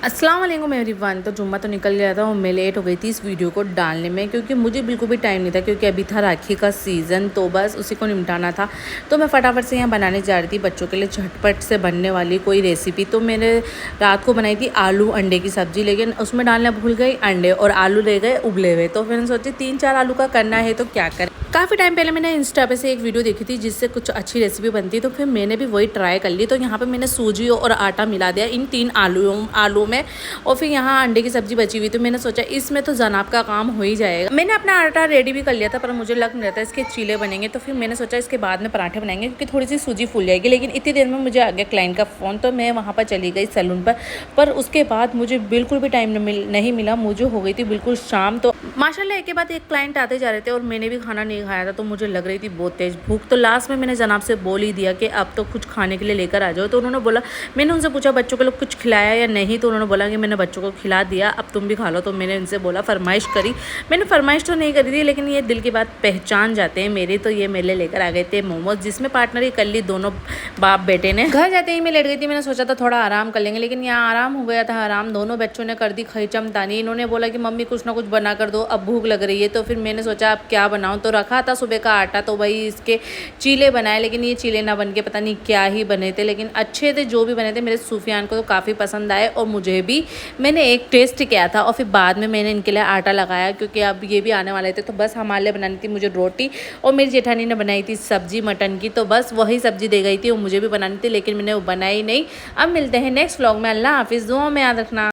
अस्सलाम वालेकुम एवरीवन। तो जुम्मा तो निकल गया था और मैं लेट हो गई थी इस वीडियो को डालने में, क्योंकि मुझे बिल्कुल भी टाइम नहीं था, क्योंकि अभी था राखी का सीज़न, तो बस उसी को निपटाना था। तो मैं फटाफट से यहाँ बनाने जा रही थी बच्चों के लिए झटपट से बनने वाली कोई रेसिपी। तो मैंने रात को बनाई थी आलू अंडे की सब्ज़ी, लेकिन उसमें डालना भूल गई अंडे, और आलू ले गए उबले हुए। तो फिर मैंने सोची 3-4 आलू का करना है तो क्या करें। काफ़ी टाइम पहले मैंने इंस्टा पे से एक वीडियो देखी थी जिससे कुछ अच्छी रेसिपी बनती, तो फिर मैंने भी वही ट्राई कर ली। तो यहाँ पे मैंने सूजी और आटा मिला दिया इन 3 आलू में, और फिर यहाँ अंडे की सब्जी बची हुई। तो मैंने सोचा इसमें तो जनाब का काम हो ही जाएगा। मैंने अपना आटा रेडी भी कर लिया था, पर मुझे लग नहीं रहा था इसके चीले बनेंगे। तो फिर मैंने सोचा इसके बाद में पराठे बनाएंगे, क्योंकि थोड़ी सी सूजी फूल जाएगी। लेकिन इतनी देर में मुझे आ गया क्लाइंट का फ़ोन, तो मैं वहाँ पर चली गई सैलून पर उसके बाद मुझे बिल्कुल भी टाइम नहीं मिला। मुझे हो गई थी बिल्कुल शाम। तो माशाल्लाह एक के बाद एक क्लाइंट आते जा रहे थे, और मैंने भी खाना नहीं खाया था, तो मुझे लग रही थी बहुत तेज़ भूख। तो लास्ट में मैंने जनाब से बोल ही दिया कि अब तो कुछ खाने के लिए लेकर आ जाओ। तो उन्होंने बोला, मैंने उनसे पूछा बच्चों को लोग कुछ खिलाया या नहीं, तो उन्होंने बोला कि मैंने बच्चों को खिला दिया, अब तुम भी खा लो। तो मैंने इनसे बोला, फरमाइश करी। मैंने फरमाइश तो नहीं करी थी, लेकिन ये दिल की बात पहचान जाते हैं मेरे। तो ये मेरे लेकर आ गए थे मोमोज, जिसमें पार्टनर ही कर ली दोनों बाप बेटे ने। घर जाते ही मैं लेट गई थी। मैंने सोचा था थोड़ा आराम कर लेंगे, लेकिन यहाँ आराम हो गया था आराम। दोनों बच्चों ने कर दी खईचम तानी। इन्होंने बोला कि मम्मी कुछ ना कुछ बना कर दो, अब भूख लग रही है। तो फिर मैंने सोचा अब क्या बनाऊँ। तो रखा था सुबह का आटा, तो भाई इसके चीले बनाए, लेकिन ये चीले ना बन के पता नहीं क्या ही बने थे। लेकिन अच्छे थे जो भी बने थे। मेरे सूफियान को तो काफ़ी पसंद आए, और मुझे भी। मैंने एक टेस्ट किया था, और फिर बाद में मैंने इनके लिए आटा लगाया, क्योंकि अब ये भी आने वाले थे। तो बस हमारे लिए बनानी थी मुझे रोटी, और मेरी जेठानी ने बनाई थी सब्जी मटन की। तो बस वही सब्जी दे गई थी, और मुझे भी बनानी थी, लेकिन मैंने वो बनाई नहीं। अब मिलते हैं नेक्स्ट व्लॉग में। अल्लाह हाफिज़, दुआ में याद रखना।